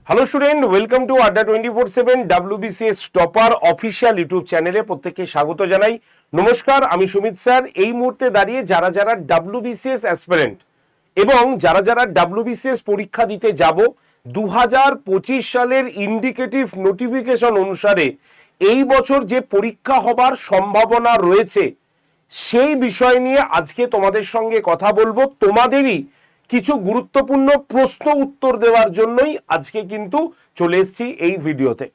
Hello student, welcome to আড্ডা 24/7 WBCS topper official YouTube চ্যানেলে প্রত্যেককে স্বাগত জানাই। নমস্কার, আমি সুমিত স্যার। এই মুহূর্তে দাঁড়িয়ে যারা যারা WBCS অ্যাসপিরেন্ট এবং যারা যারা WBCS পরীক্ষা দিতে যাব 2025 সালের ইন্ডিকেটিভ নোটিফিকেশন অনুসারে এই বছর যে পরীক্ষা হবার সম্ভাবনা রয়েছে সেই বিষয় নিয়ে আজকে তোমাদের সঙ্গে কথা বলবো। তোমাদেরই কিছু গুরুত্বপূর্ণ প্রশ্ন উত্তর দেওয়ার জন্যই আজকে কিন্তু চলে এসেছি এই ভিডিওতে।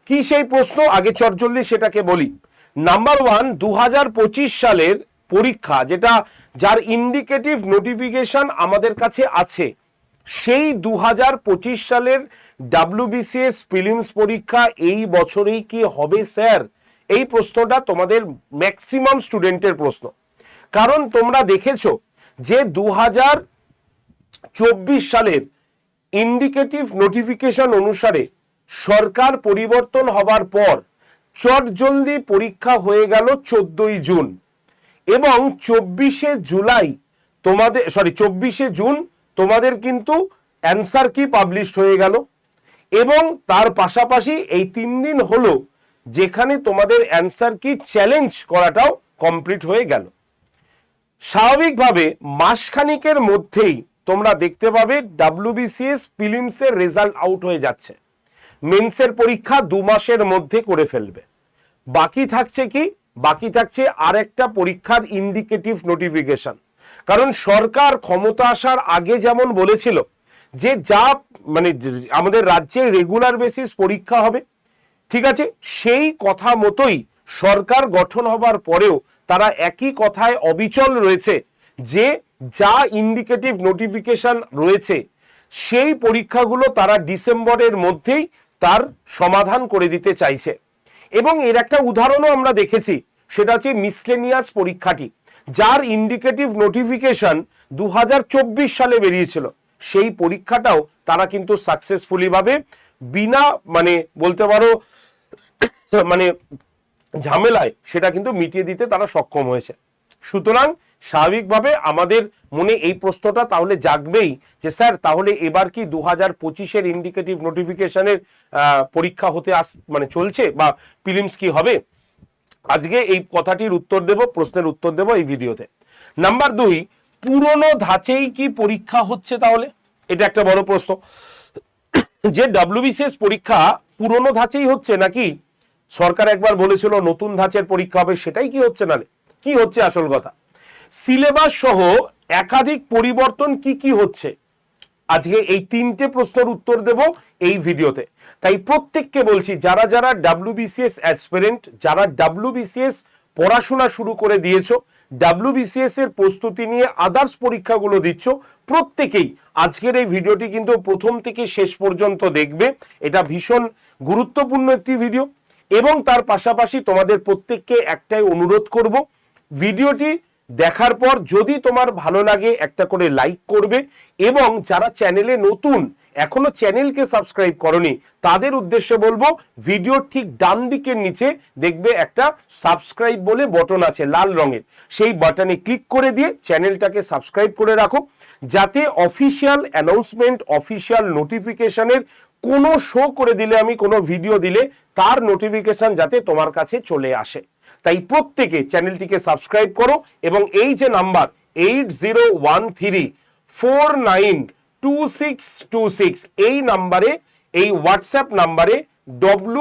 কি সেই প্রশ্ন, আগে চটজলদি সেটাকে বলি। নাম্বার 1, 2025 সালের পরীক্ষা যেটা যার ইন্ডিকেটিভ নোটিফিকেশন আমাদের কাছে আছে, সেই 2025 সালের WBCS প্রিলিমস পরীক্ষা এই বছরেই কি হবে স্যার? এই প্রশ্নটা তোমাদের ম্যাক্সিমাম স্টুডেন্টের প্রশ্ন। কারণ তোমরা দেখেছো যে 2024 সালের ইন্ডিকেটিভ নোটিফিকেশন অনুসারে সরকার পরিবর্তন হবার পর চটজলদি পরীক্ষা হয়ে গেল 14ই জুন এবং 24শে জুন তোমাদের কিন্তু অ্যান্সার কি পাবলিশড হয়ে গেল। এবং তার পাশাপাশি এই 3 দিন হলো যেখানে তোমাদের অ্যান্সার কি চ্যালেঞ্জ করাটাও কমপ্লিট হয়ে গেল। স্বাভাবিকভাবে মাসখানিকের মধ্যেই তোমরা দেখতে পাবে WBCS প্রিলিমসের রেজাল্ট আউট হয়ে যাচ্ছে। মেন্সের পরীক্ষা 2 মাসের মধ্যে করে ফেলবে। বাকি থাকছে কি? বাকি থাকছে আরেকটা পরীক্ষার ইন্ডিকেটিভ নোটিফিকেশন। কারণ সরকার ক্ষমতা আসার আগে যেমন বলেছিল যে যা আমাদের রাজ্যে রেগুলার বেসিস পরীক্ষা হবে, ঠিক আছে, সেই কথা মতোই সরকার গঠন হবার পরেও তারা একই কথায় অবিচল রয়েছে যে যা ইন্ডিকেটিভ নোটিফিকেশন রয়েছে সেই পরীক্ষাগুলো তারা ডিসেম্বরের মধ্যেই তার সমাধান করে দিতে চাইছে। এবং এর একটা উদাহরণও আমরা দেখেছি, সেটা হচ্ছে মিসলেনিয়াস পরীক্ষাটি, যার ইন্ডিকেটিভ নোটিফিকেশন 2024 সালে বেরিয়েছিল। সেই পরীক্ষাটাও তারা কিন্তু সাকসেসফুলি ভাবে বিনা বলতে পারো ঝামেলায় সেটা কিন্তু মিটিয়ে দিতে তারা সক্ষম হয়েছে। সুতরাং স্বাভাবিকভাবে আমাদের মনে এই প্রশ্নটা তাহলে জাগবেই যে স্যার তাহলে এবার কি 2025-এর ইন্ডিকেটিভ নোটিফিকেশনের পরীক্ষা হতে চলছে বা প্রিলিমস কি হবে? আজকে এই কথাটির উত্তর দেব, প্রশ্নের উত্তর দেব এই ভিডিওতে। নাম্বার 2, পুরনো ধাঁচেই কি পরীক্ষা হচ্ছে? তাহলে এটা একটা বড় প্রশ্ন যে WBCS পরীক্ষা পুরনো ধাঁচেই হচ্ছে নাকি সরকার একবার বলেছিল নতুন ধাঁচের পরীক্ষা হবে, সেটাই কি হচ্ছে? নালে কি হচ্ছে আসল কথা? সিলেবাস সহ একাধিক পরিবর্তন কি কি হচ্ছে? আজকে এই 3টে প্রশ্নের উত্তর দেব এই ভিডিওতে। তাই প্রত্যেককে বলছি, যারা যারা WBCS অ্যাসপিরেন্ট, যারা WBCS পড়াশোনা শুরু করে দিয়েছো, WBCS এর প্রস্তুতি নিয়ে আদার্স পরীক্ষাগুলো দিচ্ছ, প্রত্যেকেই আজকের এই ভিডিওটি কিন্তু প্রথম থেকে শেষ পর্যন্ত দেখবে। এটা ভীষণ গুরুত্বপূর্ণ একটি ভিডিও। এবং তার পাশাপাশি তোমাদের প্রত্যেককে একটাই অনুরোধ করব, ভিডিওটি দেখার পর যদি তোমার ভালো লাগে একটা করে লাইক করবে। এবং যারা চ্যানেলে নতুন, এখনো চ্যানেলকে সাবস্ক্রাইব করনি, তাদের উদ্দেশ্যে বলবো ভিডিওর ঠিক ডান দিকের নিচে দেখবে একটা সাবস্ক্রাইব বলে বটন আছে লাল রঙের, সেই বাটনে ক্লিক করে দিয়ে চ্যানেলটাকে সাবস্ক্রাইব করে রাখো, যাতে অফিসিয়াল অ্যানাউন্সমেন্ট, অফিসিয়াল নোটিফিকেশনের কোনো শো করে দিলে, আমি কোনো ভিডিও দিলে তার নোটিফিকেশন যাতে তোমার কাছে চলে আসে। তাই প্রত্যেকে চ্যানেলটিকে সাবস্ক্রাইব করো এবং এই যে নাম্বার 8013492626 এই নাম্বারে, এই হোয়াটসঅ্যাপ নাম্বারে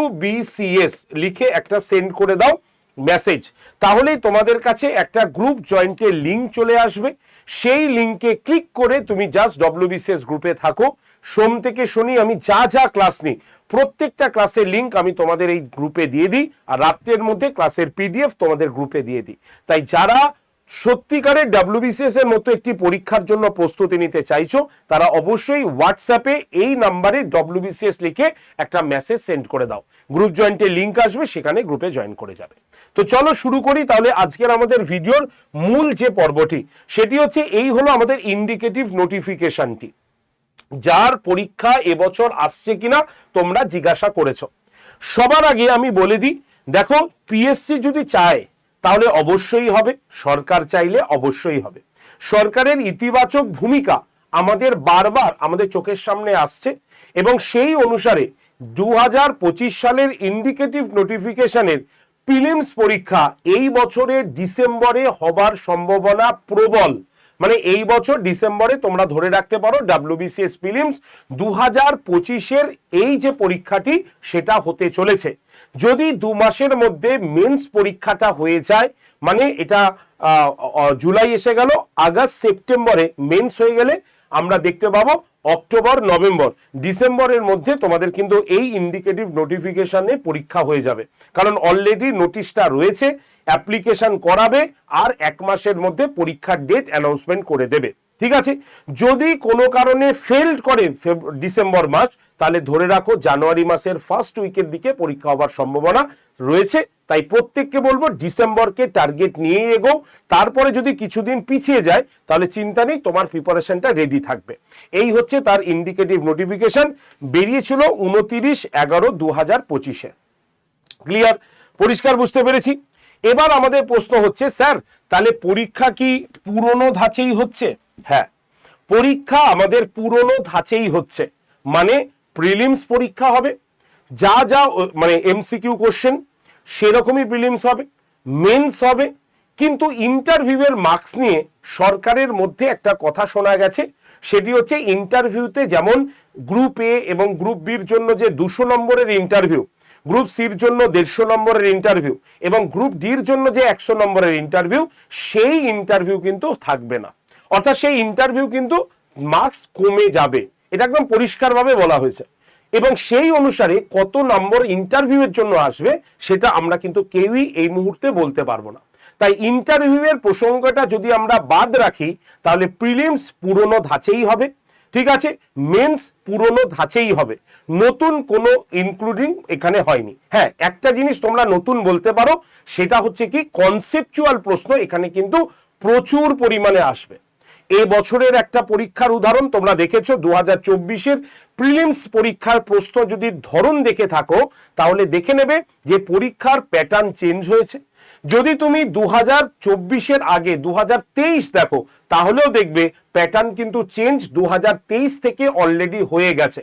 WBCS লিখে একটা সেন্ড করে দাও মেসেজ। তাহলেই তোমাদের কাছে একটা গ্রুপ জয়েন্টের লিঙ্ক চলে আসবে। সেই লিঙ্কে ক্লিক করে তুমি জাস্ট WBCS গ্রুপে থাকো। সোম থেকে শনি আমি যা যা ক্লাস নিই প্রত্যেকটা ক্লাসের লিঙ্ক আমি তোমাদের এই গ্রুপে দিয়ে দিই, আর রাত্রের মধ্যে ক্লাসের PDF তোমাদের গ্রুপে দিয়ে দিই। তাই যারা সত্যিকারের WBCS এর মতো একটি পরীক্ষার জন্য প্রস্তুতি নিতে চাইছো, তারা অবশ্যই হোয়াটসঅ্যাপে এই নাম্বারে WBCS লিখে একটা মেসেজ সেন্ড করে দাও। গ্রুপ জয়েন্টের লিঙ্ক আসবে, সেখানে গ্রুপে জয়েন করে যাবে। তো চলো শুরু করি তাহলে আজকের আমাদের ভিডিওর মূল যে পর্বটি, সেটি হচ্ছে এই হলো আমাদের ইন্ডিকেটিভ নোটিফিকেশনটি, যার পরীক্ষা এবছর আসছে কিনা তোমরা জিজ্ঞাসা করেছো। সবার আগে আমি বলে দিই, দেখো PSC যদি চায় তাহলে অবশ্যই হবে, সরকার চাইলে অবশ্যই হবে। সরকারের ইতিবাচক ভূমিকা আমাদের বারবার আমাদের চোখের সামনে আসছে এবং সেই অনুসারে 2025 সালের ইন্ডিকেটিভ নোটিফিকেশনের প্রিলিমস পরীক্ষা এই বছরের ডিসেম্বরে হবার সম্ভাবনা প্রবল। মানে এই বছর ডিসেম্বরে তোমরা ধরে রাখতে পারো WBCS প্রিলিমস 2025-এর এই যে পরীক্ষাটি সেটা হতে চলেছে। যদি 2 মাসের মধ্যে মেন্স পরীক্ষাটা হয়ে যায়, মানে এটা জুলাই এসে গেল, আগস্ট সেপ্টেম্বরে মেন্স হয়ে গেলে আমরা দেখতে পাবো অক্টোবর নভেম্বর ডিসেম্বরের মধ্যে তোমাদের কিন্তু এই ইন্ডিকেটিভ নোটিফিকেশনে পরীক্ষা হয়ে যাবে, কারণ অলরেডি নোটিশটা রয়েছে, অ্যাপ্লিকেশন করাবে আর 1 মাসের মধ্যে পরীক্ষার ডেট অ্যানাউন্সমেন্ট করে দেবে। ঠিক আছে, যদি কোনো কারণে ফেল্ড করে ডিসেম্বর মাস, তাহলে ধরে রাখো জানুয়ারি মাসের ফার্স্ট উইকের দিকে পরীক্ষা হওয়ার সম্ভাবনা রয়েছে। তাই প্রত্যেককে বলবো ডিসেম্বরকে টার্গেট নিয়ে এগো, তারপরে যদি কিছুদিন পিছিয়ে যায় তাহলে চিন্তা নেই, তোমার প্রিপারেশনটা রেডি থাকবে। এই হচ্ছে তার ইন্ডিকেটিভ নোটিফিকেশন, বেরিয়েছিল 29/11/2025-এ। ক্লিয়ার, পরিষ্কার বুঝতে পেরেছি। এবার আমাদের প্রশ্ন হচ্ছে, স্যার তাহলে পরীক্ষা কি পুরনো ধাঁচেই হচ্ছে? হ্যাঁ, পরীক্ষা আমাদের পুরনো ধাঁচেই হচ্ছে, মানে প্রিলিমস পরীক্ষা হবে, যা যা মানে MCQ কোশ্চেন সেরকমই প্রিলিমস হবে, মেন্স হবে, কিন্তু ইন্টারভিউয়ের মার্কস নিয়ে সরকারের মধ্যে একটা কথা শোনা গেছে, সেটি হচ্ছে ইন্টারভিউতে যেমন গ্রুপ এ এবং গ্রুপ বির জন্য যে 200 নম্বরের ইন্টারভিউ, গ্রুপ সির জন্য 150 নম্বরের ইন্টারভিউ এবং গ্রুপ ডির জন্য যে 100 নম্বরের ইন্টারভিউ, সেই ইন্টারভিউ কিন্তু থাকবে না। অর্থাৎ সেই ইন্টারভিউ কিন্তু মার্কস কমে যাবে, এটা একদম পরিষ্কারভাবে বলা হয়েছে। এবং সেই অনুসারে কত নম্বর ইন্টারভিউয়ের জন্য আসবে সেটা আমরা কিন্তু কেউই এই মুহূর্তে বলতে পারবো না। তাই ইন্টারভিউয়ের প্রসঙ্গটা যদি আমরা বাদ রাখি তাহলে প্রিলিমস পুরনো ধাঁচেই হবে, ঠিক আছে, মেন্স পুরনো ধাঁচেই হবে, নতুন কোনো ইনক্লুডিং এখানে হয়নি। হ্যাঁ, একটা জিনিস তোমরা নতুন বলতে পারো, সেটা হচ্ছে কি কনসেপচুয়াল প্রশ্ন এখানে কিন্তু প্রচুর পরিমাণে আসবে। এ বছরের একটা পরীক্ষার উদাহরণ তোমরা দেখেছো, 2024-এর প্রিলিমস পরীক্ষার প্রশ্ন যদি ধরন দেখে থাকো তাহলে দেখে নেবে যে পরীক্ষার প্যাটার্ন চেঞ্জ হয়েছে। যদি তুমি 2024-এর আগে 2023 দেখো তাহলেও দেখবে প্যাটার্ন কিন্তু চেঞ্জ 2023 থেকে অলরেডি হয়ে গেছে।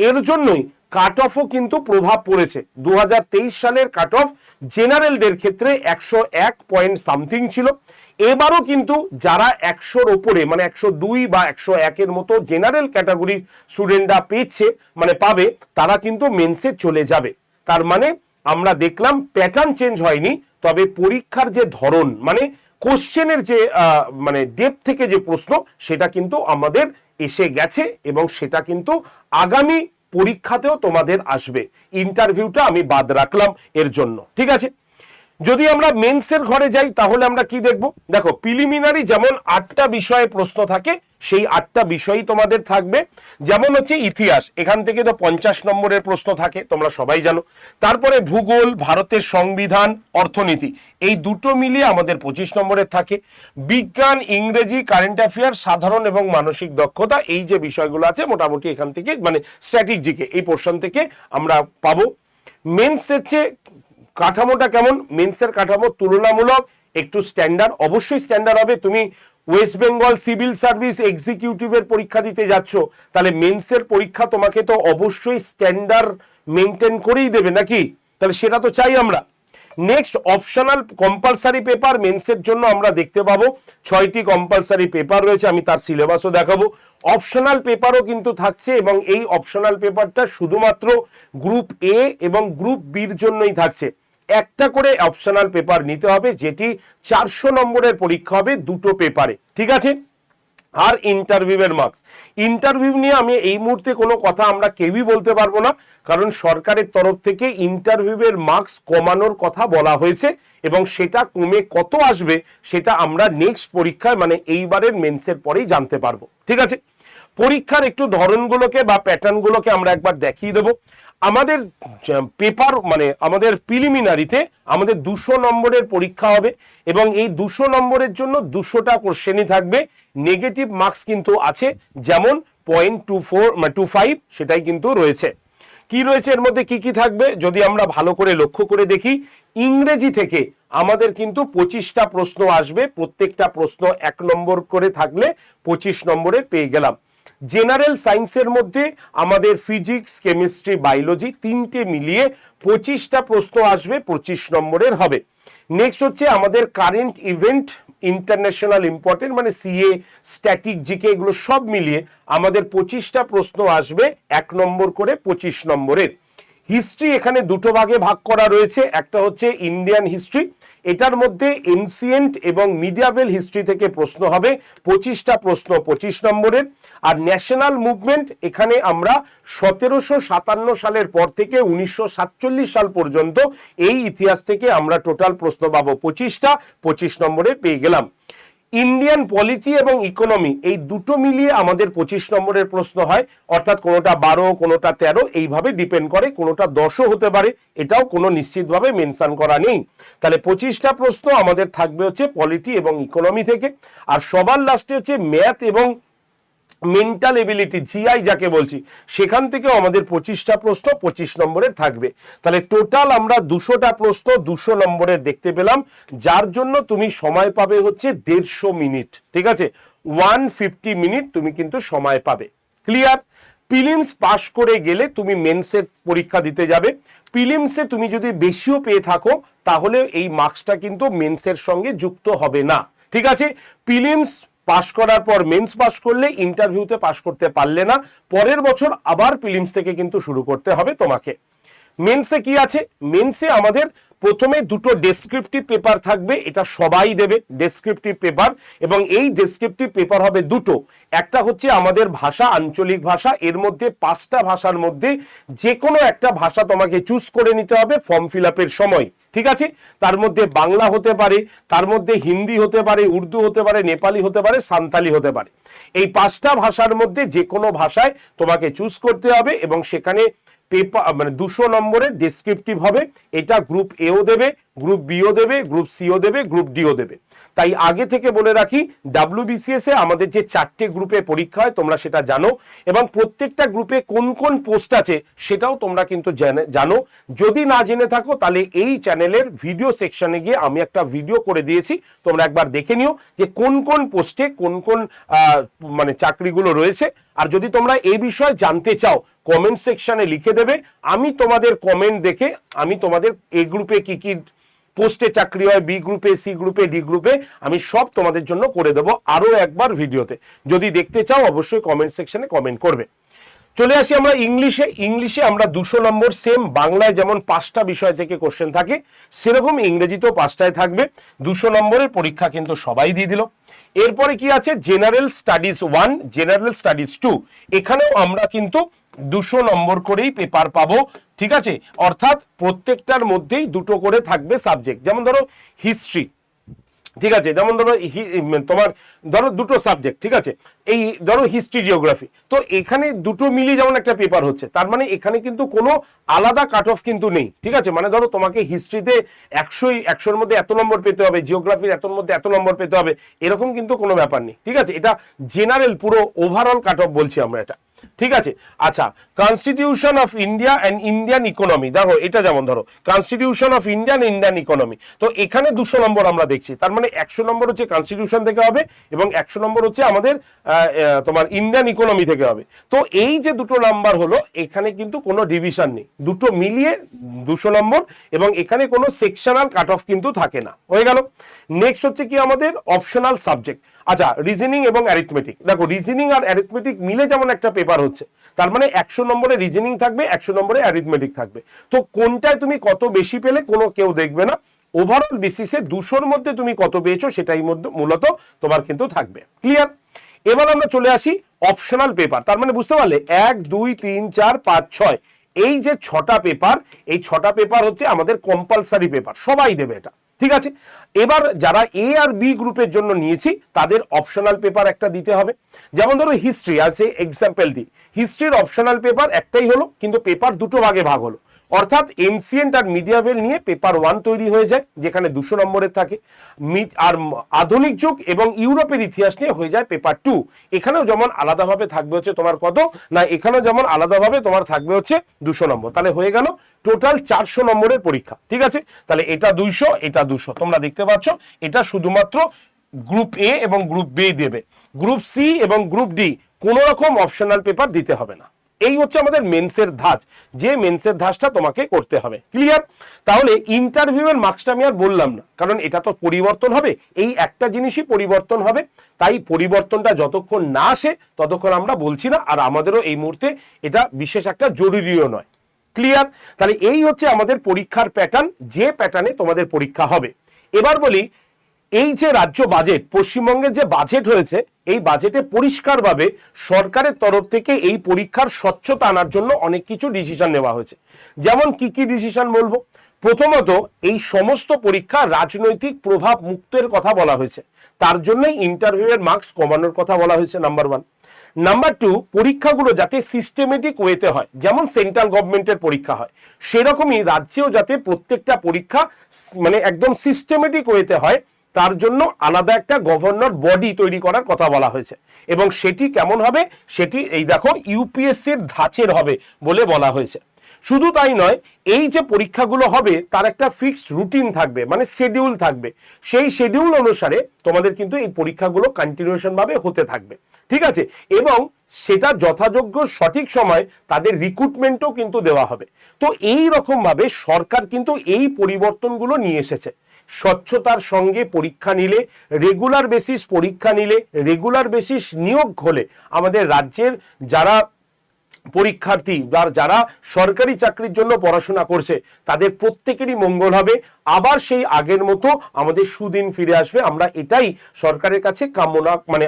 এর জন্যই কাট অফও কিন্তু প্রভাব পড়েছে। 2023 সালের কাট অফ জেনারেলদের ক্ষেত্রে 101 পয়েন্ট সামথিং ছিল। এবারও কিন্তু যারা 100-র ওপরে মানে 102 বা 101-এর মতো জেনারেল ক্যাটাগরির স্টুডেন্টরা পেয়েছে মানে পাবে, তারা কিন্তু মেন্সে চলে যাবে। তার মানে আমরা দেখলাম প্যাটার্ন চেঞ্জ হয়নি, তবে পরীক্ষার যে ধরন মানে কোশ্চেনের যে মানে ডেপথ থেকে যে প্রশ্ন সেটা কিন্তু আমাদের এসে গেছে এবং সেটা কিন্তু আগামী পরীক্ষাতেও তোমাদের আসবে। ইন্টারভিউটা আমি বাদ রাখলাম এর জন্য, ঠিক আছে। যদি আমরা মেন্সের ঘরে যাই তাহলে আমরা কি দেখব? দেখো, প্রিলিমিনারি যেমন 8টা বিষয়ে প্রশ্ন থাকে, সেই 8টা বিষয়ই তোমাদের থাকবে। যেমন হচ্ছে ইতিহাস, এখান থেকে তো 50 নম্বরের প্রশ্ন থাকে, তোমরা সবাই জানো। তারপরে ভূগোল, ভারতের সংবিধান, অর্থনীতি, এই দুটো মিলিয়ে আমাদের 25 নম্বরের থাকে। বিজ্ঞান, ইংরেজি, কারেন্ট অ্যাফেয়ার, সাধারণ এবং মানসিক দক্ষতা, এই যে বিষয়গুলো আছে মোটামুটি এখান থেকে মানে স্ট্র্যাটেজিকে এই পোর্শন থেকে আমরা পাবো। মেন্সের চেয়ে কাঠামোটা কেমন? মেন্সের কাঠামো তুলনামূলক একটু স্ট্যান্ডার্ড, অবশ্যই স্ট্যান্ডার্ড হবে। তুমি ওয়েস্ট বেঙ্গল সিভিল সার্ভিস এক্সিকিউটিভের পরীক্ষা দিতে যাচ্ছ, তাহলে মেন্সের পরীক্ষা তোমাকে তো অবশ্যই স্ট্যান্ডার্ড মেনটেন করেই দেবে নাকি? তাহলে সেটা তো চাই আমরা। নেক্সট, অপশনাল কম্পালসারি পেপার মেন্সের জন্য আমরা দেখতে পাবো 6টি কম্পালসারি পেপার রয়েছে, আমি তার সিলেবাসও দেখাবো। অপশনাল পেপারও কিন্তু থাকছে এবং এই অপশনাল পেপারটা শুধুমাত্র গ্রুপ এ এবং গ্রুপ বির জন্যই থাকছে। একটা করে অপশনাল পেপার নিতে হবে, যেটি 400 নম্বরের পরীক্ষা হবে দুটো পেপারে, ঠিক আছে। আর ইন্টারভিউয়ের মার্কস, ইন্টারভিউ নিয়ে আমি এই মুহূর্তে কোনো কথা আমরা কেউই বলতে পারবো না, কারণ সরকারের তরফ থেকে ইন্টারভিউয়ের মার্কস কমানোর কথা বলা হয়েছে এবং সেটা কমে কত আসবে সেটা আমরা নেক্সট পরীক্ষায় মানে এইবারের মেন্সের পরেই জানতে পারবো, ঠিক আছে। পরীক্ষার একটু ধরনগুলোকে বা প্যাটার্নগুলোকে আমরা একবার দেখিয়ে দেবো। আমাদের পেপার মানে আমাদের প্রিলিমিনারিতে আমাদের 200 নম্বরের পরীক্ষা হবে এবং এই 200 নম্বরের জন্য 200টা কোশ্চেনই থাকবে। নেগেটিভ মার্কস কিন্তু আছে, যেমন 0.25 সেটাই কিন্তু রয়েছে। কি রয়েছে এর মধ্যে, কি কি থাকবে যদি আমরা ভালো করে লক্ষ্য করে দেখি, ইংরেজি থেকে আমাদের কিন্তু 25টা প্রশ্ন আসবে, প্রত্যেকটা প্রশ্ন 1 নম্বর করে থাকলে 25 নম্বরের পেয়ে গেলাম। জেনারেল সায়েন্সের মধ্যে আমাদের ফিজিক্স, কেমিস্ট্রি, বায়োলজি তিনটে মিলিয়ে 25টা প্রশ্ন আসবে, 25 নম্বরের হবে। নেক্সট হচ্ছে আমাদের কারেন্ট ইভেন্ট, ইন্টারন্যাশনাল ইম্পর্টেন্ট মানে সিএ, স্ট্যাটিক, জিকে এগুলো সব মিলিয়ে আমাদের 25টা প্রশ্ন আসবে 1 নম্বর করে 25 নম্বরের। হিস্ট্রি এখানে দুটো ভাগে ভাগ করা রয়েছে, একটা হচ্ছে ইন্ডিয়ান হিস্ট্রি, এটার মধ্যে এনসিয়েন্ট এবং মিডিয়াভেল হিস্ট্রি থেকে প্রশ্ন হবে, 25টা প্রশ্ন 25 নম্বরের। আর ন্যাশনাল মুভমেন্ট এখানে আমরা 1757 সালের পর থেকে 1947 সাল পর্যন্ত এই ইতিহাস থেকে আমরা টোটাল প্রশ্ন পাবো 25টা, 25 নম্বরের পেয়ে গেলাম। ইন্ডিয়ান পলিটি এবং ইকোনমি এই দুটো মিলিয়ে আমাদের 25 নম্বরের প্রশ্ন হয়, অর্থাৎ কোনোটা 12, কোনোটা 13, এইভাবে ডিপেন্ড করে, কোনোটা 10ও হতে পারে, এটাও কোনো নিশ্চিতভাবে মেনশন করা নেই। তাহলে 25টা প্রশ্ন আমাদের থাকবে হচ্ছে পলিটি এবং ইকোনমি থেকে। আর সবার লাস্টে হচ্ছে ম্যাথ এবং মেন্টাল এবিলিটি, জিআই যাকে বলছি, সেখান থেকেও আমাদের 25টা প্রশ্ন 25 নম্বরের থাকবে। তাহলে টোটাল আমরা 200টা প্রশ্ন 200 নম্বরের দেখতে পেলাম, যার জন্য তুমি সময় পাবে হচ্ছে 150 মিনিট। ঠিক আছে, 150 মিনিট তুমি কিন্তু সময় পাবে। ক্লিয়ার? প্রিলিমস পাশ করে গেলে তুমি মেন্সের পরীক্ষা দিতে যাবে। প্রিলিমসে তুমি যদি বেশিও পেয়ে থাকো তাহলে এই মার্কসটা কিন্তু মেন্সের সঙ্গে যুক্ত হবে না। ঠিক আছে, প্রিলিমস পাশ করার পর মেন্স পাশ করলে ইন্টারভিউতে পাশ করতে পারলে না, পরের বছর আবার প্রিলিমস থেকে কিন্তু শুরু করতে হবে তোমাকে। মেন্সে কি আছে? মেন্সে আমাদের প্রথমে দুটো ডেসক্রিপটিভ পেপার থাকবে, এটা সবাই দেবে ডেসক্রিপটিভ পেপার, এবং এই ডেসক্রিপটিভ পেপার হবে দুটো। একটা হচ্ছে আমাদের ভাষা, আঞ্চলিক ভাষা, এর মধ্যে 5টা ভাষার মধ্যে যে কোনো একটা ভাষা তোমাকে চুজ করে নিতে হবে ফর্ম ফিল আপের সময়। ঠিক আছে, তার মধ্যে বাংলা হতে পারে, তার মধ্যে হিন্দি হতে পারে, উর্দু হতে পারে, নেপালি হতে পারে, সান্তালি হতে পারে। এই 5টা ভাষার মধ্যে যে কোনো ভাষায় তোমাকে চুজ করতে হবে, এবং সেখানে পেপার মানে 200 নম্বরের ডেসক্রিপটিভ হবে। এটা গ্রুপ এও দেবে, গ্রুপ বিও দেবে, গ্রুপ সিও দেবে, গ্রুপ ডিও দেবে। তাই আগে থেকে বলে রাখি, WBCS এ আমাদের যে 4টে গ্রুপে পরীক্ষা হয় তোমরা সেটা জানো, এবং প্রত্যেকটা গ্রুপে কোন কোন পোস্ট আছে সেটাও তোমরা কিন্তু জানো। যদি না জেনে থাকো তাহলে এই চ্যানেলের ভিডিও সেকশনে গিয়ে আমি একটা ভিডিও করে দিয়েছি, তোমরা একবার দেখে নিও যে কোন কোন পোস্টে কোন কোন মানে চাকরিগুলো রয়েছে। আর যদি তোমরা এই বিষয়ে জানতে চাও কমেন্ট সেকশনে লিখে দেবে, আমি তোমাদের কমেন্ট দেখে আমি তোমাদের এই গ্রুপে কি কি পোস্টে চাকরি হয়, বি গ্রুপে, সি গ্রুপে, ডি গ্রুপে, আমি সব তোমাদের জন্য করে দেবো আরো একবার ভিডিওতে। যদি দেখতে চাও অবশ্যই কমেন্ট সেকশনে কমেন্ট করবে। চলে আসি আমরা ইংলিশে। ইংলিশে আমরা 200 নম্বর, সেম বাংলায় যেমন 5টা বিষয় থেকে কোশ্চেন থাকে সেরকম ইংরেজিতেও 5টায় থাকবে। 200 নম্বরের পরীক্ষা কিন্তু সবাই দিয়ে দিল। এরপরে কি আছে? জেনারেল স্টাডিজ 1, জেনারেল স্টাডিজ 2, এখানেও আমরা কিন্তু 200 নম্বর করেই পেপার পাবো। ঠিক আছে, অর্থাৎ প্রত্যেকটার মধ্যেই দুটো করে থাকবে সাবজেক্ট। যেমন ধরো হিস্ট্রি, ঠিক আছে, যেমন ধরো তোমার ধরো দুটো সাবজেক্ট, ঠিক আছে, এই ধরো হিস্ট্রি, জিওগ্রাফি, তো এখানে দুটো মিলিয়ে যেমন একটা পেপার হচ্ছে, তার মানে এখানে কিন্তু কোনো আলাদা কাট অফ কিন্তু নেই। ঠিক আছে, মানে ধরো তোমাকে হিস্ট্রিতে 100-100-র মধ্যে এত নম্বর পেতে হবে, জিওগ্রাফির এতর মধ্যে এত নম্বর পেতে হবে, এরকম কিন্তু কোনো ব্যাপার নেই। ঠিক আছে, এটা জেনারেল পুরো ওভারঅল কাট অফ বলছি আমরা এটা। ঠিক আছে, আচ্ছা, constitution of India and Indian economy, দেখো এটা যেমন ধরো কনস্টিটিউশন অফ ইন্ডিয়ান ইকোনমি, তো এখানে 200 নম্বর আমরা দেখছি, তার মানে 100 নম্বর হচ্ছে কনস্টিটিউশন থেকে হবে এবং 100 নম্বর হচ্ছে আমাদের তোমার ইন্ডিয়ান ইকোনমি থেকে হবে। তো এই যে দুটো নাম্বার হলো, এখানে কিন্তু কোনো ডিভিশন নেই, দুটো মিলিয়ে 200 নম্বর, এবং এখানে কোনো সেকশনাল কাট অফ কিন্তু থাকে না। হয়ে গেল। নেক্সট হচ্ছে কি আমাদের অপশনাল সাবজেক্ট। আচ্ছা, রিজনিং এবং অ্যারিথমেটিক, দেখো রিজনিং আর অ্যারিথমেটিক মিলে যেমন একটা পেপার হচ্ছে, তার মানে 100 নম্বরে রিজনিং থাকবে, 100 নম্বরে অ্যারিথমেটিক থাকবে। তো কোনটায় তুমি কত বেশি পেলে কোনো কেউ দেখবে না, ওভারঅল বেসিসে 200-র মধ্যে তুমি কত পেয়েছো সেটাই মূলত তোমার কিন্তু থাকবে। ক্লিয়ার? এবার আমরা চলে আসি অপশনাল পেপার। তার মানে বুঝতে পারলে 1, 2, 3, 4, 5, 6 এই যে 6টা পেপার, এই 6টা পেপার হচ্ছে আমাদের কম্পালসারি পেপার, সবাই দেবে এটা। ঠিক আছে, এবার যারা এ আর বি গ্রুপের জন্য নিয়েছি তাদের অপশনাল পেপার একটা দিতে হবে। যেমন ধরো হিস্ট্রি আছে, এক্সাম্পল দিই, হিস্ট্রির অপশনাল পেপার একটাই হলো, কিন্তু পেপার দুটো ভাগে ভাগ হলো, অর্থাৎ এনসিয়েন্ট আর মিডিয়াভেল নিয়ে পেপার 1 তৈরি হয়ে যায়, যেখানে 200 নম্বরের থাকে, আর আধুনিক যুগ এবং ইউরোপের ইতিহাস নিয়ে হয়ে যায় পেপার 2। এখানেও যেমন আলাদাভাবে থাকবে হচ্ছে তোমার কত না, এখানেও যেমন আলাদাভাবে তোমার থাকবে হচ্ছে 200 নম্বর। তাহলে হয়ে গেল টোটাল 400 নম্বরের পরীক্ষা। ঠিক আছে, তাহলে এটা 200, এটা 200, তোমরা দেখতে পাচ্ছ এটা শুধুমাত্র গ্রুপ এ এবং গ্রুপ বি দেবে। গ্রুপ সি এবং গ্রুপ ডি কোনো রকম অপশনাল পেপার দিতে হবে না। এই হচ্ছে আমাদের মেন্সের ধাঁচ, যে মেন্সের ধাঁচটা তোমাকে করতে হবে। ক্লিয়ার? তাহলে ইন্টারভিউয়ের মার্কসটা আমি আর বললাম না, কারণ এটা তো পরিবর্তন হবে, এই একটা জিনিসই পরিবর্তন হবে, তাই পরিবর্তনটা যতক্ষণ না আসে ততক্ষণ আমরা বলছি না, আর আমাদেরও এই মুহূর্তে এটা বিশেষ একটা জরুরিও নয়। ক্লিয়ার? তাহলে এই হচ্ছে আমাদের পরীক্ষার প্যাটার্ন, যে প্যাটার্নে তোমাদের পরীক্ষা হবে। এবার বলি, এই যে রাজ্য বাজেট, পশ্চিমবঙ্গের যে বাজেট হয়েছে, এই বাজেটে পরিষ্কারভাবে সরকারের তরফ থেকে এই পরীক্ষার স্বচ্ছতা আনার জন্য অনেক কিছু ডিসিশন নেওয়া হয়েছে। যেমন কি কি ডিসিশন বলবো? প্রথমত, এই সমস্ত পরীক্ষা রাজনৈতিক প্রভাব মুক্তের কথা বলা হয়েছে, তার জন্যই ইন্টারভিউয়ের মার্কস কমানোর কথা বলা হয়েছে, নাম্বার 1। নাম্বার 2, পরীক্ষাগুলো যাতে সিস্টেমেটিক ওয়েতে হয়, যেমন সেন্ট্রাল গভর্নমেন্টের পরীক্ষা হয় সেরকমই রাজ্যেও যাতে প্রত্যেকটা পরীক্ষা মানে একদম সিস্টেমেটিক ওয়েতে হয়, তার জন্য আলাদা একটা গভর্নর বডি তৈরি করার কথা বলা হয়েছে। এবং সেটি কেমন হবে? সেটি এই দেখো ইউপিএসসির ধাঁচের হবে বলে বলা হয়েছে। শুধু তাই নয়, এই যে পরীক্ষাগুলো হবে তার একটা ফিক্সড রুটিন থাকবে, মানে শিডিউল থাকবে, সেই শিডিউল অনুসারে তোমাদের কিন্তু এই পরীক্ষাগুলো কন্টিনিউশন ভাবে হতে থাকবে। ঠিক আছে? এবং সেটা যথাযোগ্য সঠিক সময় তাদের রিক্রুটমেন্টও কিন্তু দেওয়া হবে। তো এই রকম ভাবে সরকার কিন্তু এই পরিবর্তনগুলো নিয়ে এসেছে। স্বচ্ছতার সঙ্গে পরীক্ষা নিলে, রেগুলার বেসিস পরীক্ষা নিলে, রেগুলার বেসিস নিয়োগ হলে আমাদের রাজ্যের যারা পরীক্ষার্থী বা যারা সরকারি চাকরির জন্য পড়াশোনা করছে তাদের প্রত্যেকেরই মঙ্গল হবে, আবার সেই আগের মতো আমাদের সুদিন ফিরে আসবে। আমরা এটাই সরকারের কাছে কামনা, মানে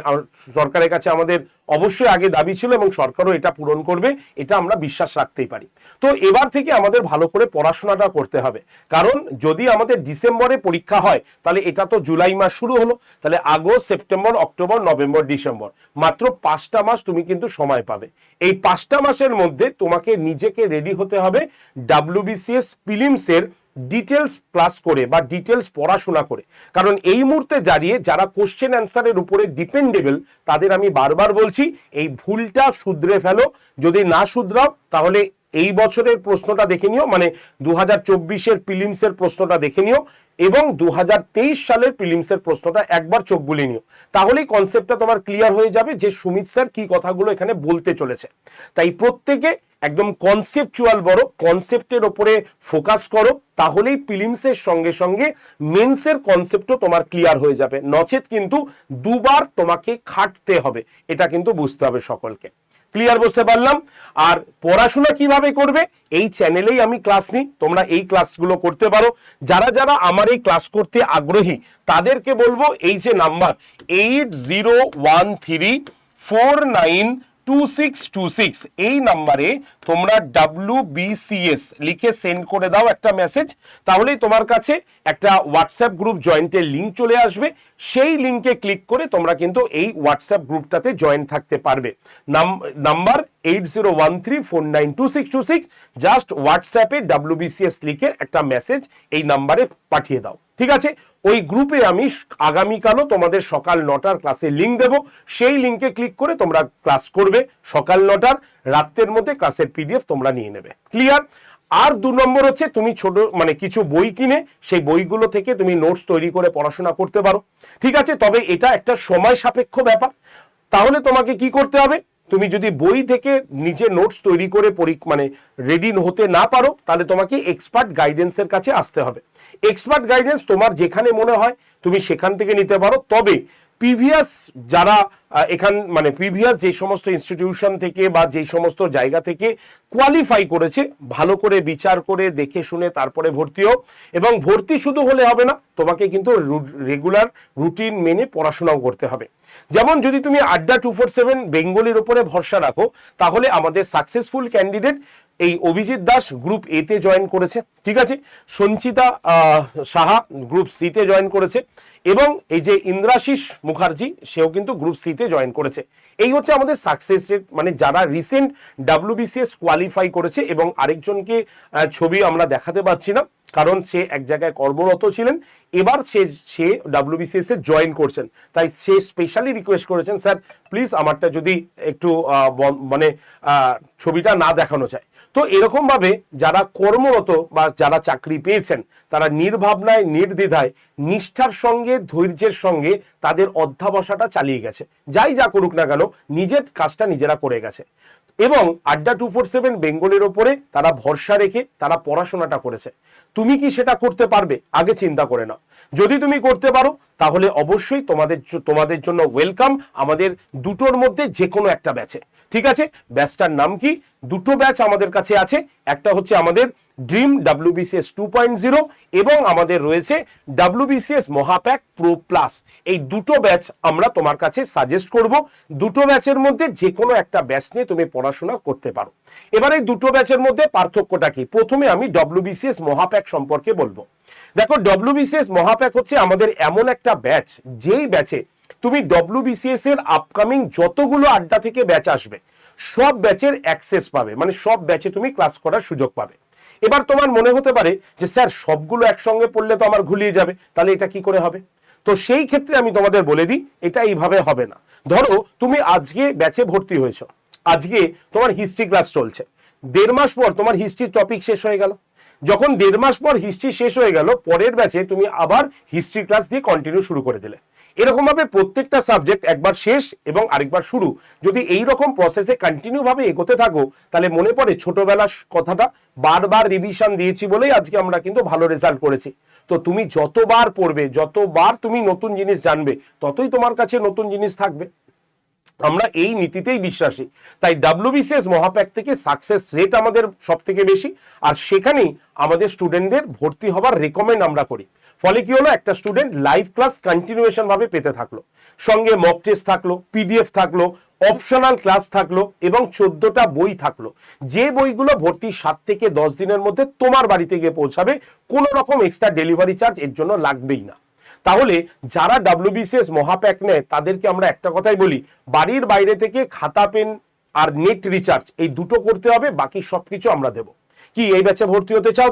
সরকারের কাছে আমাদের অবশ্যই আগে দাবি ছিল এবং সরকারও এটা পূরণ করবে, এটা আমরা বিশ্বাস রাখতেই পারি। তো এবার থেকে আমাদের ভালো করে পড়াশোনাটা করতে হবে, কারণ যদি আমাদের ডিসেম্বরে পরীক্ষা হয় তাহলে এটা তো জুলাই মাস শুরু হলো, তাহলে August, September, October, November, December, মাত্র 5টা মাস তুমি কিন্তু সময় পাবে। এই 5টা মাসের মধ্যে তোমাকে নিজেকে রেডি হতে হবে WBCS প্রিলিমসের ডিটেলস ক্লাস করে বা ডিটেলস পড়াশোনা করে। কারণ এই মুহূর্তে দাঁড়িয়ে যারা কোশ্চেন অ্যান্সারের উপরে ডিপেন্ডেবল, তাদের আমি বারবার বলছি এই ভুলটা শুধরে ফেলো। যদি না শুধরাও তাহলে এই বছরের প্রশ্নটা দেখে নিও, মানে 2024-এর প্রিলিমসের প্রশ্নটা দেখে নিও এবং 2023 সালের প্রিলিমসের প্রশ্নটা একবার চোখ বুলিয়ে নিও, তাহলেই কনসেপ্টটা তোমার ক্লিয়ার হয়ে যাবে যে সুমিত স্যার কি কথাগুলো এখানে বলতে চলেছে। তাই প্রত্যেকে একদম কনসেপচুয়াল বড় কনসেপ্টের ওপরে ফোকাস করো, তাহলেই প্রিলিমসের সঙ্গে সঙ্গে মেন্সের কনসেপ্টও তোমার ক্লিয়ার হয়ে যাবে। নচেত কিন্তু দুবার তোমাকে খাটতে হবে, এটা কিন্তু বুঝতে হবে সকলকে। ক্লিয়ার? বুঝতে পারলাম। আর পড়াশোনা কিভাবে করবে, এই চ্যানেলেই আমি ক্লাস নিই, তোমরা এই ক্লাসগুলো করতে পারো। যারা যারা আমার এই ক্লাস করতে আগ্রহী তাদেরকে বলবো, এই যে নাম্বার 8013492626, এই নাম্বারে তোমরা WBCS লিখে সেন্ড করে দাও একটা মেসেজ, তাহলেই তোমার কাছে একটা হোয়াটসঅ্যাপ গ্রুপ জয়েন্টের লিঙ্ক চলে আসবে। সেই লিঙ্কে ক্লিক করে তোমরা কিন্তু এই হোয়াটসঅ্যাপ গ্রুপটাতে জয়েন থাকতে পারবে। নাম্বার 8013492626, জাস্ট হোয়াটসঅ্যাপে WBCS লিখে একটা মেসেজ এই নাম্বারে পাঠিয়ে দাও। ঠিক আছে? ওই গ্রুপে আমি আগামীকালও তোমাদের সকাল 9টার ক্লাসে লিঙ্ক দেব, সেই লিঙ্কে ক্লিক করে তোমরা ক্লাস করবে সকাল 9টার, রাতের মধ্যে ক্লাসের PDF তোমরা নিয়ে নেবে। ক্লিয়ার? আর 2 নম্বর হচ্ছে তুমি ছোট মানে কিছু বই কিনে সেই বইগুলো থেকে তুমি নোটস তৈরি করে পড়াশোনা করতে পারো। ঠিক আছে? তবে এটা একটা সময় সাপেক্ষ ব্যাপার। তাহলে তোমাকে কি করতে হবে, তুমি যদি বই থেকে নিজে নোটস তৈরি করে মানে রেডি হতে না পারো, তাহলে তোমাকে এক্সপার্ট গাইডেন্সের কাছে আসতে হবে। এক্সপার্ট গাইডেন্স তোমার যেখানে মনে হয় তুমি সেখান থেকে নিতে পারো, তবে প্রিভিয়াস যারা মানে প্রিভিয়াস যে সমস্ত ইনস্টিটিউশন থেকে বা যে সমস্ত জায়গা থেকে কোয়ালিফাই করেছে, ভালো করে বিচার করে দেখে শুনে তারপরে ভর্তি হও। এবং ভর্তি শুধু হলে হবে না, তোমাকে কিন্তু রেগুলার রুটিন মেনে পড়াশোনাও করতে হবে। যেমন যদি তুমি আড্ডা 247 বেঙ্গলির উপরে ভরসা রাখো, তাহলে আমাদের সাকসেসফুল ক্যান্ডিডেট এই অভিজিৎ দাস গ্রুপ A তে জয়েন করেছে। ঠিক আছে? সঞ্চিতা সাহা গ্রুপ C তে জয়েন করেছে এবং এই যে ইন্দ্রাশিস মুখার্জি সেও কিন্তু গ্রুপ C তে জয়েন করেছে। এই হচ্ছে আমাদের সাকসেস রেট, মানে যারা রিসেন্ট WBCS কোয়ালিফাই করেছে। এবং আরেকজনকে ছবি আমরা দেখাতে পাচ্ছি না, কারণ সে এক জায়গায় কর্মরত ছিলেন, এবার সে WBCS এ জয়েন করছেন, তাই সে স্পেশালি রিকোয়েস্ট করেছেন স্যার প্লিজ আমারটা যদি একটু মানে ছবিটা না দেখানো যায়। তো এরকম ভাবে যারা কর্মরত বা যারা চাকরি পেয়েছেন তারা নির্ভাবনায় নির্দ্বিধায় নিষ্ঠার সঙ্গে ধৈর্যের সঙ্গে তাদের অধ্যাবসাটা চালিয়ে গেছে, যাই যা করুক না কেন নিজের কাজটা নিজেরা করে গেছে। এবং আড্ডা 247 বেঙ্গলের ওপরে তারা ভরসা রেখে তারা পড়াশোনাটা করেছে। তুমি কি সেটা করতে পারবে? আগে চিন্তা করে নাও। যদি তুমি করতে পারো তাহলে অবশ্যই তোমাদের জন্য ওয়েলকাম আমাদের দুটোর মধ্যে যে কোনো একটা ব্যাচে। ঠিক আছে, ব্যাচটার নাম কি? দুটো ব্যাচ আমাদের কাছে আছে, একটা হচ্ছে আমাদের ড্রিম WBCS 2.0 এবং আমাদের রয়েছে WBCS মহাপ্যাক প্রো প্লাস। এই দুটো ব্যাচ আমরা তোমার কাছে সাজেস্ট করব। দুটো ব্যাচের মধ্যে যে কোনো একটা ব্যাচ নিয়ে তুমি পড়াশোনা করতে পারো। এবার এই দুটো ব্যাচের মধ্যে পার্থক্যটা কি? প্রথমে আমি WBCS মহাপ্যাক সম্পর্কে বলবো। দেখো, WBCS মহাপ্যাক হচ্ছে আমাদের এমন একটা ব্যাচ যেই ব্যাচে তুমি WBCS এর আপকামিং যতগুলো আড্ডা থেকে ব্যাচ আসবে সব ব্যাচের অ্যাক্সেস পাবে, মানে সব ব্যাচে তুমি ক্লাস করার সুযোগ পাবে। এবার তোমার মনে হতে পারে যে স্যার সবগুলো একসঙ্গে পড়লে তো আমার ঘুলিয়ে যাবে, তাহলে এটা কি করে হবে? তো সেই ক্ষেত্রে আমি তোমাদের বলে দিই এটা এইভাবে হবে না। ধরো তুমি আজকে ব্যাচে ভর্তি হয়েছো, আজকে তোমার হিস্ট্রি ক্লাস চলছে, 1.5 মাস পর তোমার হিস্ট্রির টপিক শেষ হয়ে গেল। যখন 1.5 মাস পর হিস্ট্রি শেষ হয়ে গেল, পরের ব্যাচে তুমি আবার হিস্ট্রি ক্লাস দিয়ে কন্টিনিউ শুরু করে দিলে। এরকম ভাবে প্রত্যেকটা সাবজেক্ট একবার শেষ এবং আরেকবার শুরু, যদি এই রকম প্রসেসে কন্টিনিউ ভাবে এগোতে থাকো তাহলে মনে পড়ে ছোটবেলার কথাটা, বারবার রিভিশন দিয়েছি বলেই আজকে আমরা কিন্তু ভালো রেজাল্ট করেছি। তো তুমি যতবার পড়বে, যতবার তুমি নতুন জিনিস জানবে, ততই তোমার কাছে নতুন জিনিস থাকবে। আমরা এই নীতিতেই বিশ্বাসী, তাই WBCS মহাপ্যাক থেকে সাকসেস রেট আমাদের সব থেকে বেশি, আর সেখানেই আমাদের স্টুডেন্টদের ভর্তি হবার রেকমেন্ড আমরা করি। ফলে কি হলো, একটা স্টুডেন্ট লাইভ ক্লাস কন্টিনিউয়েশন ভাবে পেতে থাকলো, সঙ্গে মক টেস্ট থাকলো, PDF থাকলো, অপশনাল ক্লাস থাকলো এবং 14টা বই থাকলো, যে বইগুলো ভর্তি 7 থেকে 10 দিনের মধ্যে তোমার বাড়িতে গিয়ে পৌঁছাবে, কোনো রকম এক্সট্রা ডেলিভারি চার্জ এর জন্য লাগবেই না। তাহলে যারা WBCS মহাপ্যাক নেয় তাদেরকে আমরা একটা কথাই বলি, বাড়ির বাইরে থেকে খাতা পেন আর নেট রিচার্জ এই দুটো করতে হবে, বাকি সবকিছু আমরা দেব। কি এই ব্যাচে ভর্তি হতে চাও?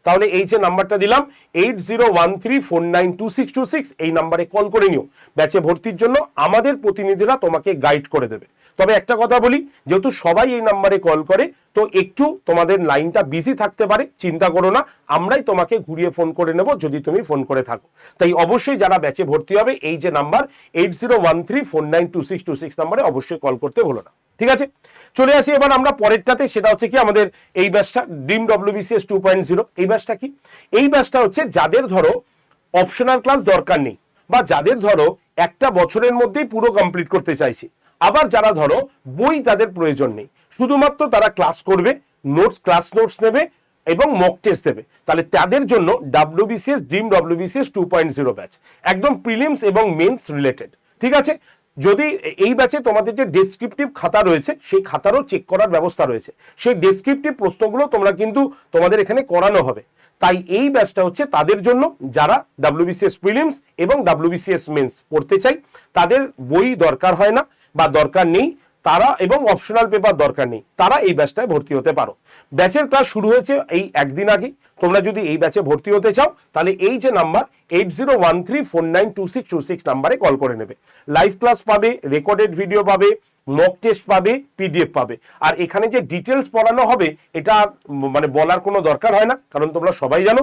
তাহলে এই যে নাম্বারটা দিলাম 8013492626 এই নাম্বারে কল করে নিও। ব্যাচে ভর্তির জন্য আমাদের প্রতিনিধিরা তোমাকে গাইড করে দেবে। তবে একটা কথা বলি, যেহেতু সবাই এই নাম্বারে কল করে তো একটু তোমাদের লাইনটা বিজি থাকতে পারে, চিন্তা করো না, আমরাই তোমাকে ঘুরিয়ে ফোন করে নেব যদি তুমি ফোন করে থাকো। তাই অবশ্যই যারা ব্যাচে ভর্তি হবে এই যে নাম্বার 8013492626 নাম্বারে অবশ্যই কল করতে ভুলো না। ঠিক আছে, চলে আসি এবার আমরা পরেরটাতে, সেটা হচ্ছে কি আমাদের এই ব্যাচটা ড্রিম WBCS 2.0। এই ব্যাচটা কি? এই ব্যাচটা হচ্ছে যাদের ধরো অপশনাল ক্লাস দরকার নেই, বা যাদের ধরো একটা বছরের মধ্যেই পুরো কমপ্লিট করতে চাইছি, আবার যারা ধরো বই তাদের প্রয়োজন নেই, শুধুমাত্র তারা ক্লাস করবে, ক্লাস নোটস নেবে এবং মক টেস্ট দেবে, তাহলে তাদের জন্য WBCS ড্রিম WBCS 2.0 ব্যাচ একদম প্রিলিমস এবং মেন্স রিলেটেড। ঠিক আছে, যদি এই ব্যাচে তোমাদের যে ডেসক্রিপটিভ খাতা রয়েছে সেই খাতারও চেক করার ব্যবস্থা রয়েছে, সেই ডেসক্রিপটিভ প্রশ্নগুলো তোমরা কিন্তু তোমাদের এখানে করানো হবে। তাই এই ব্যাচটা হচ্ছে তাদের জন্য যারা WBCS প্রিলিমস এবং WBCS মেন্স পড়তে চাই, তাদের বই দরকার হয় না বা দরকার নেই, তারা এবং অপশনাল পেপার দরকার নেই, তারা এই ব্যাচটায় ভর্তি হতে পারো। ব্যাচের ক্লাস শুরু হয়েছে এই একদিন আগে। তোমরা যদি এই ব্যাচে ভর্তি হতে চাও তাহলে এই যে নাম্বার 8013492626 নাম্বারে কল করে নেবে। লাইভ ক্লাস পাবে, রেকর্ডেড ভিডিও পাবে, মক টেস্ট পাবে, PDF পাবে। আর এখানে যে ডিটেলস পড়ানো হবে এটা মানে বলার কোনো দরকার হয় না, কারণ তোমরা সবাই জানো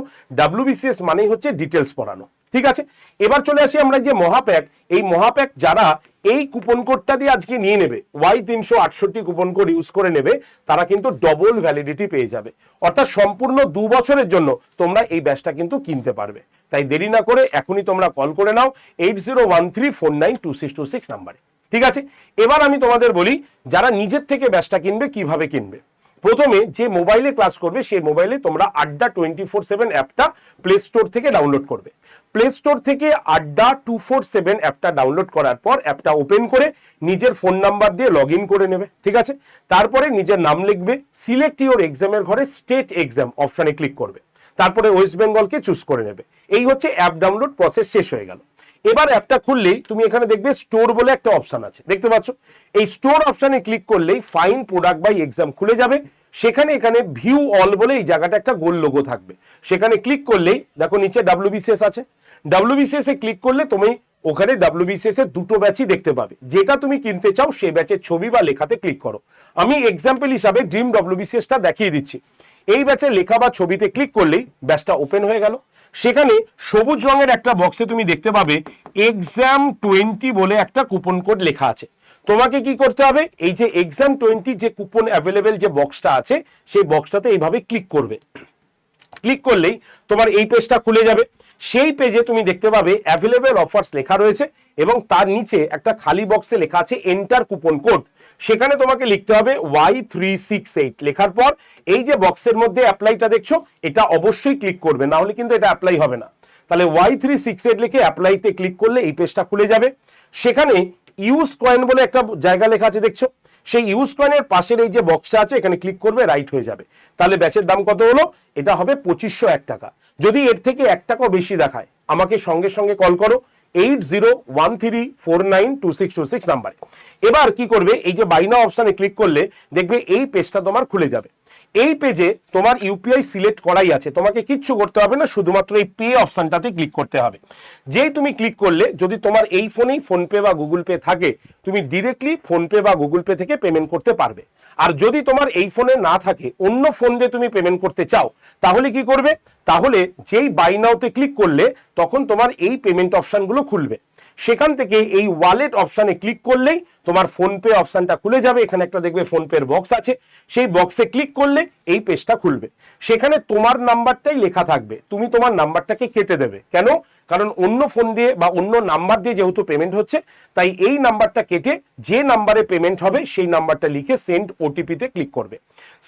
WBCS মানেই হচ্ছে ডিটেলস পড়ানো। ঠিক আছে, এবার চলে আসি আমরা যে মহাপ্যাক, এই মহাপ্যাক যারা এই কুপন কোডটা দিয়ে আজকে নিয়ে নেবে, Y368 কুপন কোড ইউজ করে নেবে, তারা কিন্তু ডবল ভ্যালিডিটি পেয়ে যাবে, অর্থাৎ সম্পূর্ণ 2 বছরের জন্য তোমরা এই ব্যাচটা কিন্তু কিনতে পারবে। তাই দেরি না করে এখনই তোমরা কল করে নাও 8013492626 নাম্বারে। ঠিক আছে, এবার আমি তোমাদের বলি যারা নিজের থেকে ব্যাচটা কিনবে কিভাবে কিনবে। প্রথমে যে মোবাইলে ক্লাস করবে সেই মোবাইলে তোমরা আড্ডা 24/7 অ্যাপটা প্লে স্টোর থেকে ডাউনলোড করবে। প্লে স্টোর থেকে আড্ডা 247 অ্যাপটা ডাউনলোড করার পর অ্যাপটা ওপেন করে নিজের ফোন নাম্বার দিয়ে লগ ইন করে নেবে। ঠিক আছে, তারপরে নিজের নাম লিখবে, সিলেক্ট ইউর এক্সামের ঘরে স্টেট এক্সাম অপশনে ক্লিক করবে, তারপরে ওয়েস্ট বেঙ্গলকে চুজ করে নেবে। এই হচ্ছে অ্যাপ ডাউনলোড প্রসেস শেষ হয়ে গেল। এবার অ্যাপটা খুললেই তুমি এখানে দেখবে স্টোর বলে একটা অপশন আছে, দেখতে পাচ্ছ? এই স্টোর অপশনে ক্লিক করলেই ফাইন প্রোডাক্ট বাই এক্সাম খুলে যাবে। সেখানে এখানে ভিউ অল বলে এই জায়গাটা একটা গোল লোগো থাকবে, সেখানে ক্লিক করলেই দেখো নিচে WBCS আছে, WBCS এ ক্লিক করলে তুমি ওখানে WBCS এর দুটো ব্যাচই দেখতে পাবে, যেটা তুমি কিনতে চাও সেই ব্যাচের ছবি বা লেখাতে ক্লিক করো। আমি এক্সাম্পল হিসাবে ড্রিম WBCS টা দেখিয়ে দিচ্ছি। এই ব্যাচের লেখা বা ছবিতে ক্লিক করলেই ব্যাচটা ওপেন হয়ে গেল। সেখানে সবুজ রঙের একটা বক্সে তুমি দেখতে পাবে এক্সাম 20 বলে একটা কুপন কোড লেখা আছে। তোমাকে কি করতে হবে, এই যে এক্সাম 20 যে কুপন অ্যাভেলেবেল যে বক্সটা আছে সেই বক্সটাতে এইভাবে ক্লিক করবে। ক্লিক করলেই তোমার এই পেজটা খুলে যাবে। সেই পেজে তুমি দেখতে পাবে অ্যাভেলেবেল অফার্স লেখা রয়েছে এবং তার নিচে একটা খালি বক্সে লেখা আছে এন্টার কুপন কোড। সেখানে তোমাকে লিখতে হবে Y368, লেখার পর এই যে বক্সের মধ্যে অ্যাপ্লাইটা দেখছো এটা অবশ্যই ক্লিক করবে, না হলে কিন্তু এটা অ্যাপ্লাই হবে না। তাহলে Y368 লিখে অ্যাপ্লাইতে ক্লিক করলে এই পেজটা খুলে যাবে। সেখানে ইউজ কয়েন বলে একটা জায়গা লেখা আছে দেখছো, সেই ইউজ কয়েনের পাশের এই যে বক্সটা আছে এখানে ক্লিক করবে, রাইট হয়ে যাবে। তাহলে ব্যাচের দাম কত হলো, এটা হবে 2501 টাকা। যদি এর থেকে 1 টাকাও বেশি দেখায় আমাকে সঙ্গে সঙ্গে কল করো 8013492626 নাম্বারে। এবার কি করবে, এই যে বাই নাও অপশনে ক্লিক করলে দেখবে এই পেজটা তোমার খুলে যাবে। এই পেজে তোমার ইউপিআই সিলেক্ট করাই আছে, তোমাকে কিচ্ছু করতে হবে না, শুধুমাত্র এই পে অপশনটাতে ক্লিক করতে হবে। যেই তুমি ক্লিক করলে যদি তোমার এই ফোনেই ফোনপে বা গুগল পে থাকে তুমি ডিরেক্টলি ফোনপে বা গুগল পে থেকে পেমেন্ট করতে পারবে। আর যদি তোমার এই ফোনে না থাকে অন্য ফোন দিয়ে তুমি পেমেন্ট করতে চাও তাহলে কি করবে, তাহলে যেই বাই নাওতে ক্লিক করলে তখন তোমার এই পেমেন্ট অপশনগুলো খুলবে। সেখান থেকে এই ওয়ালেট অপশানে ক্লিক করলেই তোমার ফোনপে অপশানটা খুলে যাবে। এখানে একটা দেখবে ফোনপের বক্স আছে, সেই বক্সে ক্লিক করলে এই পেজটা খুলবে। সেখানে তোমার নাম্বারটাই লেখা থাকবে, তুমি তোমার নাম্বারটাকে কেটে দেবে। কেন, কারণ অন্য ফোন দিয়ে বা অন্য নাম্বার দিয়ে যেহেতু পেমেন্ট হচ্ছে তাই এই নাম্বারটা কেটে যে নাম্বারে পেমেন্ট হবে সেই নাম্বারটা লিখে সেন্ড ওটিপিতে ক্লিক করবে।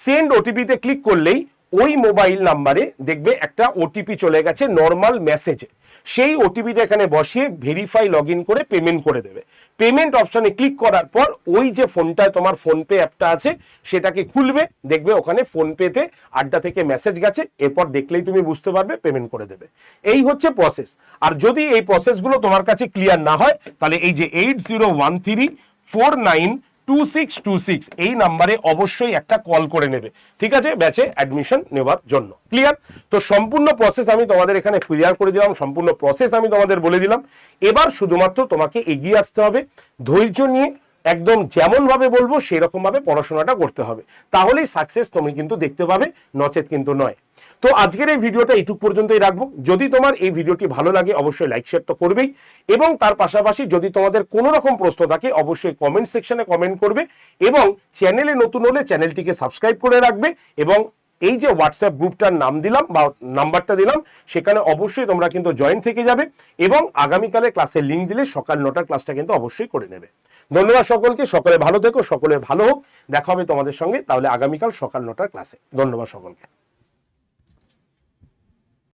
সেন্ড ওটিপিতে ক্লিক করলেই ওই মোবাইল নাম্বারে দেখবে একটা ওটিপি চলে গেছে নর্মাল মেসেজে, সেই ওটিপিটা এখানে বসিয়ে ভেরিফাই লগইন করে পেমেন্ট করে দেবে। পেমেন্ট অপশনে ক্লিক করার পর ওই যে ফোনটায় তোমার ফোনপে অ্যাপটা আছে সেটাকে খুলবে, দেখবে ওখানে ফোনপেতে আড্ডা থেকে মেসেজ গেছে, এরপর দেখলেই তুমি বুঝতে পারবে পেমেন্ট করে দেবে। এই হচ্ছে প্রসেস। আর যদি এই প্রসেসগুলো তোমার কাছে ক্লিয়ার না হয় তাহলে এই যে 8013492626 এই নাম্বারে অবশ্যই একটা কল করে নেবে, ঠিক আছে, ব্যাচে অ্যাডমিশন নেওয়ার জন্য। ক্লিয়ার? তো সম্পূর্ণ প্রসেস আমি তোমাদের এখানে ক্লিয়ার করে দিলাম, সম্পূর্ণ প্রসেস আমি তোমাদের বলে দিলাম। এবার শুধুমাত্র তোমাকে এগিয়ে আসতে হবে, ধৈর্য নিয়ে একদম যেমন ভাবে বলবো সেই রকম ভাবে পড়াশোনাটা করতে হবে, তাহলেই সাকসেস তুমি কিন্তু দেখতে পাবে, নচেত কিন্তু নয়। তো আজকের এই ভিডিওটা এইটুক পর্যন্তই রাখবো। যদি তোমার এই ভিডিওটি ভালো লাগে অবশ্যই লাইক শেয়ার তো করবেই, এবং তার পাশাপাশি যদি তোমাদের কোনো রকম প্রশ্ন থাকে অবশ্যই কমেন্ট সেকশনে কমেন্ট করবে, এবং চ্যানেলে নতুন হলে চ্যানেলটিকে সাবস্ক্রাইব করে রাখবে, এবং এই যে হোয়াটসঅ্যাপ গ্রুপটার নাম দিলাম বা নাম্বারটা দিলাম সেখানে অবশ্যই তোমরা কিন্তু জয়েন থেকে যাবে, এবং আগামীকালে ক্লাসের লিঙ্ক দিলে সকাল 9টার ক্লাসটা কিন্তু অবশ্যই করে নেবে। ধন্যবাদ সকলকে, সকলে ভালো থেকো, সকলে ভালো হোক। দেখা হবে তোমাদের সঙ্গে তাহলে আগামীকাল সকাল 9টার ক্লাসে। ধন্যবাদ সকলকে।